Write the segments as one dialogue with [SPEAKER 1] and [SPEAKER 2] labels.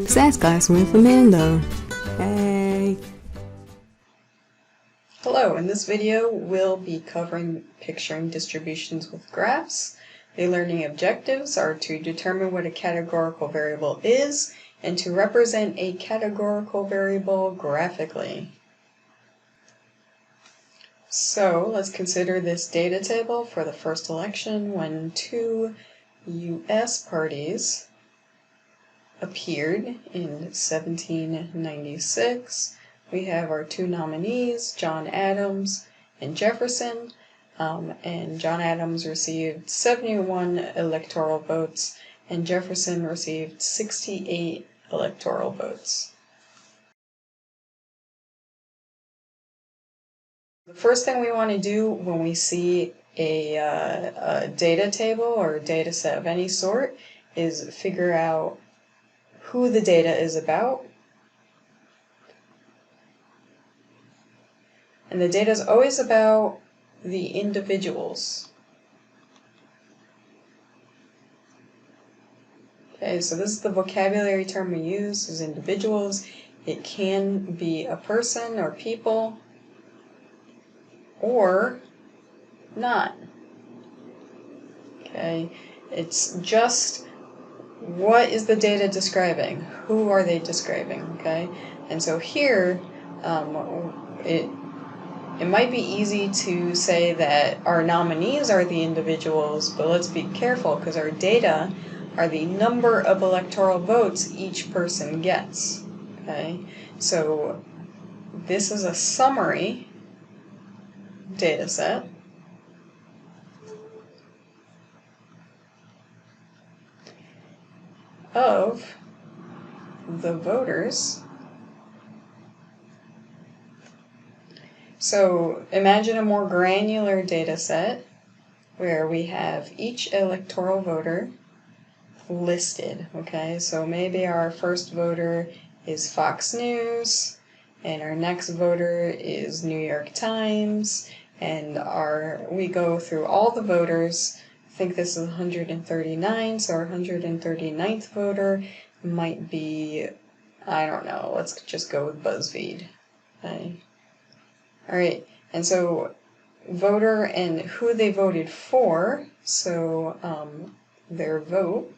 [SPEAKER 1] Sass Guys with Amanda. Hey.
[SPEAKER 2] Hello, in this video we'll be covering picturing distributions with graphs. The learning objectives are to determine what a categorical variable is and to represent a categorical variable graphically. So let's consider this data table for the first election when two U.S. parties appeared in 1796. We have our two nominees, John Adams and Jefferson, and John Adams received 71 electoral votes and Jefferson received 68 electoral votes. The first thing we want to do when we see a data table or a data set of any sort is figure out who the data is about. And the data is always about the individuals. Okay, so this is the vocabulary term we use, is individuals. It can be a person or people, or not. Okay, it's just what is the data describing? Who are they describing? Okay, and so here it might be easy to say that our nominees are the individuals, but let's be careful because our data are the number of electoral votes each person gets. Okay, so this is a summary data set of the voters. So imagine a more granular data set where we have each electoral voter listed. Okay, so maybe our first voter is Fox News, and our next voter is New York Times, and we go through all the voters. I think this is 139, so our 139th voter might be, I don't know, let's just go with BuzzFeed. Okay. Alright, and so voter and who they voted for, so their vote,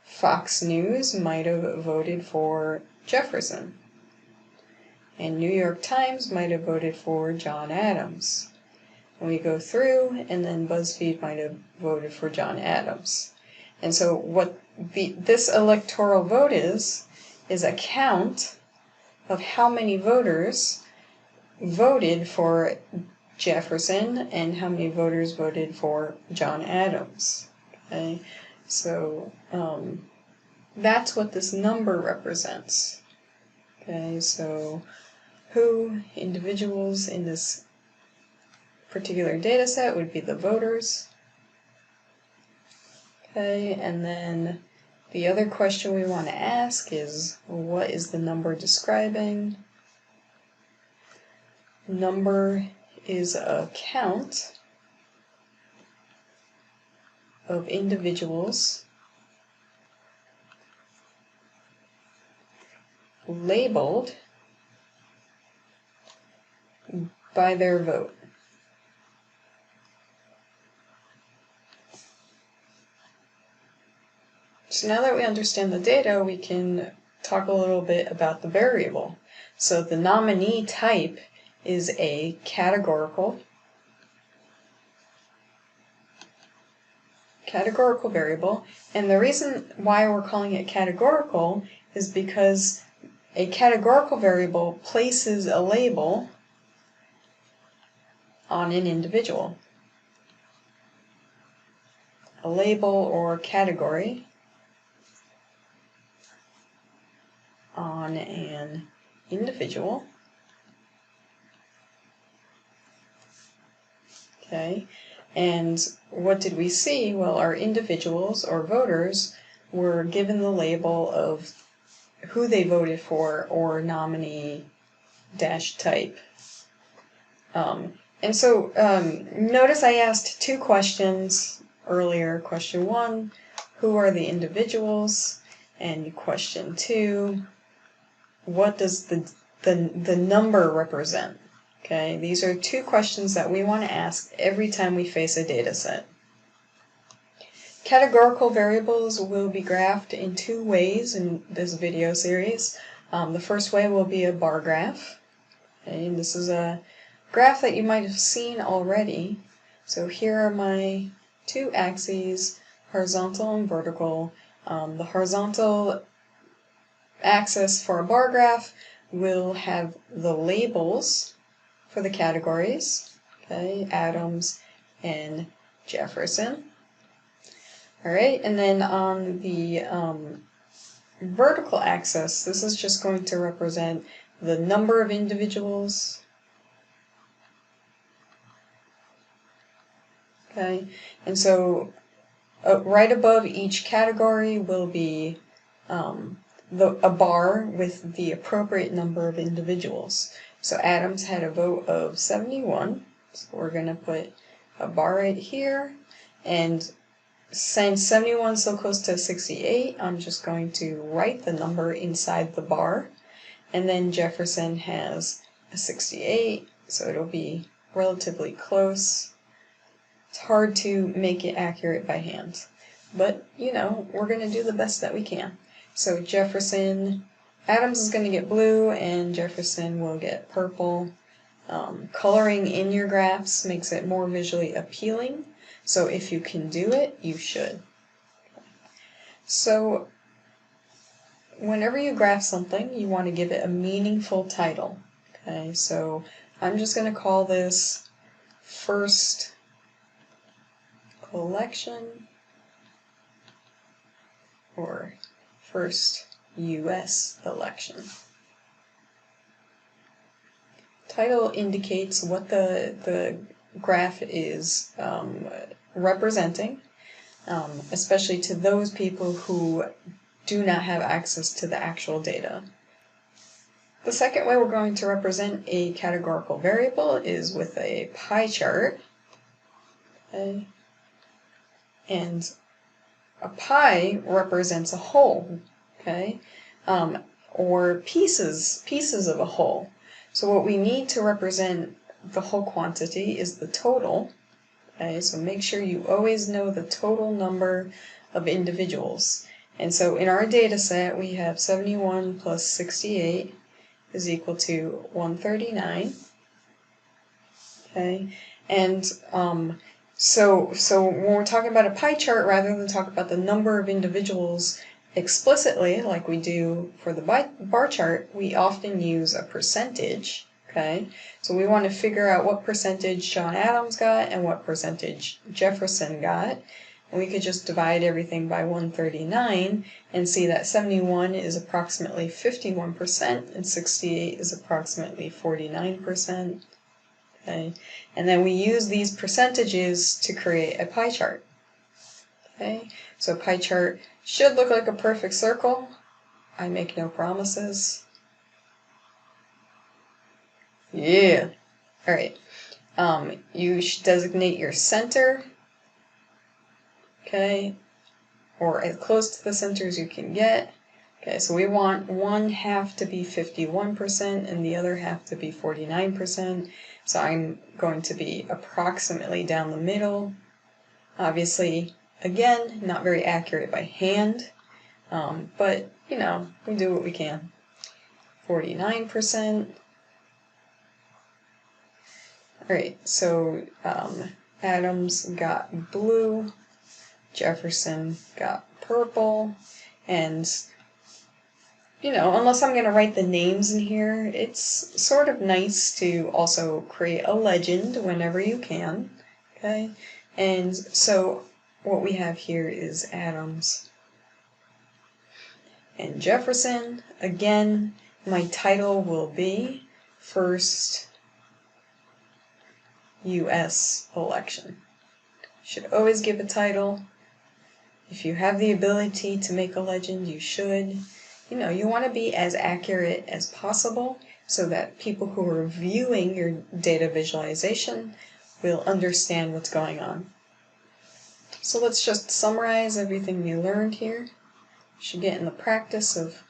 [SPEAKER 2] Fox News might have voted for Jefferson, and New York Times might have voted for John Adams. And we go through, and then BuzzFeed might have voted for John Adams. And so what this electoral vote is a count of how many voters voted for Jefferson and how many voters voted for John Adams. Okay, so that's what this number represents. Okay, so who individuals in this particular data set would be the voters. Okay, and then the other question we want to ask is, what is the number describing? Number is a count of individuals labeled by their vote. So now that we understand the data, we can talk a little bit about the variable. So the nominee type is a categorical variable, and the reason why we're calling it categorical is because a categorical variable places a label on an individual. A label or category on an individual. Okay, and what did we see? Well, our individuals or voters were given the label of who they voted for or nominee dash type. And so notice I asked two questions earlier, question 1, who are the individuals? And question 2, what does the number represent? Okay, these are 2 questions that we want to ask every time we face a data set. Categorical variables will be graphed in 2 ways in this video series. The first way will be a bar graph. Okay, and this is a graph that you might have seen already. So here are my 2 axes, horizontal and vertical. The horizontal axis for a bar graph will have the labels for the categories, okay, Adams and Jefferson. Alright, and then on the vertical axis, this is just going to represent the number of individuals. Okay, and so right above each category will be a bar with the appropriate number of individuals. So Adams had a vote of 71, so we're going to put a bar right here, and since 71 is so close to 68, I'm just going to write the number inside the bar, and then Jefferson has a 68, so it'll be relatively close. It's hard to make it accurate by hand, but you know, we're going to do the best that we can. So Adams is going to get blue and Jefferson will get purple. Coloring in your graphs makes it more visually appealing, so if you can do it, you should. So whenever you graph something, you want to give it a meaningful title. Okay, so I'm just going to call this first collection or first US election. Title indicates what the graph is representing, especially to those people who do not have access to the actual data. The second way we're going to represent a categorical variable is with a pie chart. Okay. And a pie represents a whole, okay, or pieces of a whole. So what we need to represent the whole quantity is the total. Okay, so make sure you always know the total number of individuals. And so in our data set, we have 71 plus 68 is equal to 139. Okay, and so when we're talking about a pie chart, rather than talk about the number of individuals explicitly, like we do for the bar chart, we often use a percentage. Okay, so we want to figure out what percentage John Adams got and what percentage Jefferson got. And we could just divide everything by 139 and see that 71 is approximately 51% and 68 is approximately 49%. Okay, and then we use these percentages to create a pie chart. Okay, so a pie chart should look like a perfect circle. I make no promises. Yeah. Alright. You should designate your center. Okay, or as close to the center as you can get. Okay, so we want one half to be 51% and the other half to be 49%. So I'm going to be approximately down the middle. Obviously, again, not very accurate by hand, but you know, we do what we can. 49%. Alright, so Adams got blue, Jefferson got purple, and you know, unless I'm going to write the names in here, it's sort of nice to also create a legend whenever you can. Okay, and so what we have here is Adams and Jefferson. Again, my title will be First US Election. Should always give a title. If you have the ability to make a legend, you should. You know, you want to be as accurate as possible so that people who are viewing your data visualization will understand what's going on. So let's just summarize everything we learned here. You should get in the practice of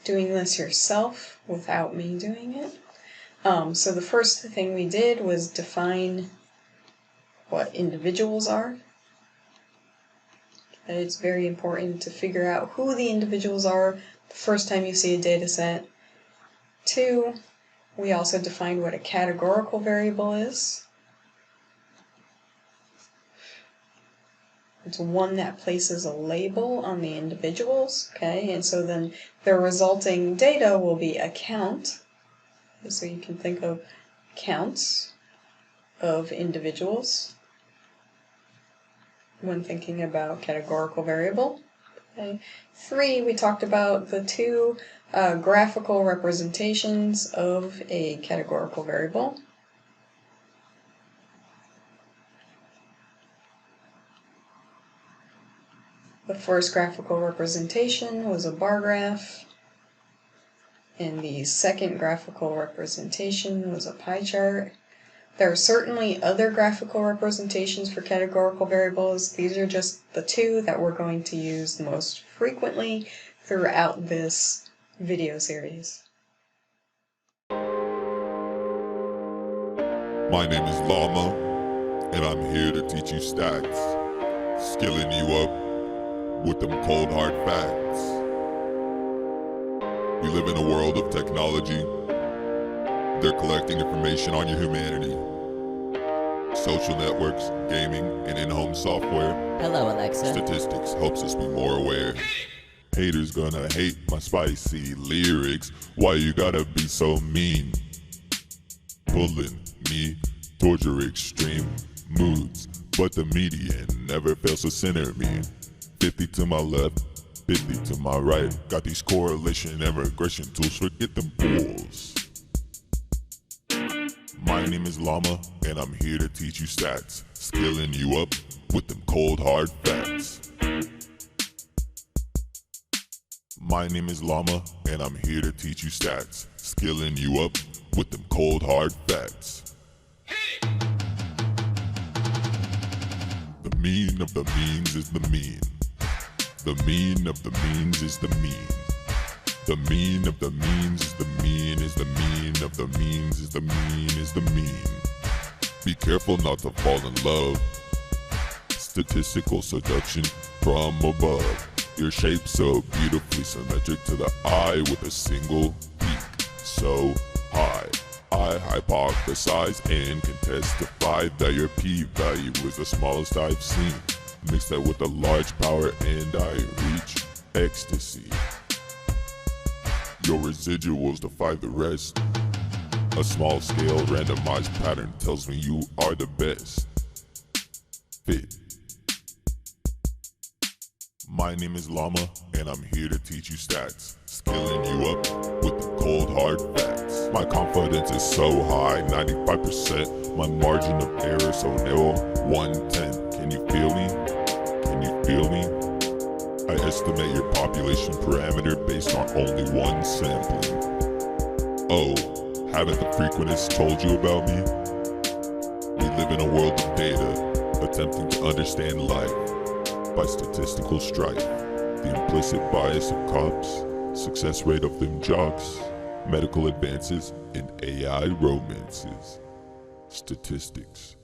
[SPEAKER 2] doing this yourself without me doing it. So the first thing we did was define what individuals are. And it's very important to figure out who the individuals are the first time you see a data set. 2, we also defined what a categorical variable is. It's one that places a label on the individuals, okay? And so then the resulting data will be a count. So you can think of counts of individuals when thinking about categorical variable. Okay. 3, we talked about the 2 graphical representations of a categorical variable. The first graphical representation was a bar graph, and the second graphical representation was a pie chart. There are certainly other graphical representations for categorical variables. These are just the 2 that we're going to use the most frequently throughout this video series.
[SPEAKER 3] My name is Llama, and I'm here to teach you stats, skilling you up with them cold hard facts. We live in a world of technology. They're collecting information on your humanity. Social networks, gaming, and in-home software.
[SPEAKER 4] Hello, Alexa.
[SPEAKER 3] Statistics helps us be more aware. Haters gonna hate my spicy lyrics. Why you gotta be so mean? Pulling me towards your extreme moods, but the median never fails to center me. 50 to my left, 50 to my right. Got these correlation and regression tools, forget them fools. My name is Llama, and I'm here to teach you stats, skilling you up with them cold hard facts. My name is Llama, and I'm here to teach you stats, skilling you up with them cold hard facts. The mean of the means is the mean. The mean of the means is the mean. The mean of the means is the mean is the mean of the means is the mean is the mean. Be careful not to fall in love. Statistical seduction from above. Your shape so beautifully symmetric to the eye with a single peak so high. I hypothesize and can testify that your p-value is the smallest I've seen. Mix that with a large power and I reach ecstasy. Your residuals defy the rest. A small scale randomized pattern tells me you are the best fit. My name is Llama, and I'm here to teach you stats, skilling you up with the cold hard facts. My confidence is so high, 95%. My margin of error so narrow, 1/10. Can you feel me? Can you feel me? I estimate your population parameter based on only one sampling. Oh, haven't the frequentists told you about me? We live in a world of data, attempting to understand life by statistical strife. The implicit bias of cops, success rate of them jocks, medical advances, and AI romances. Statistics.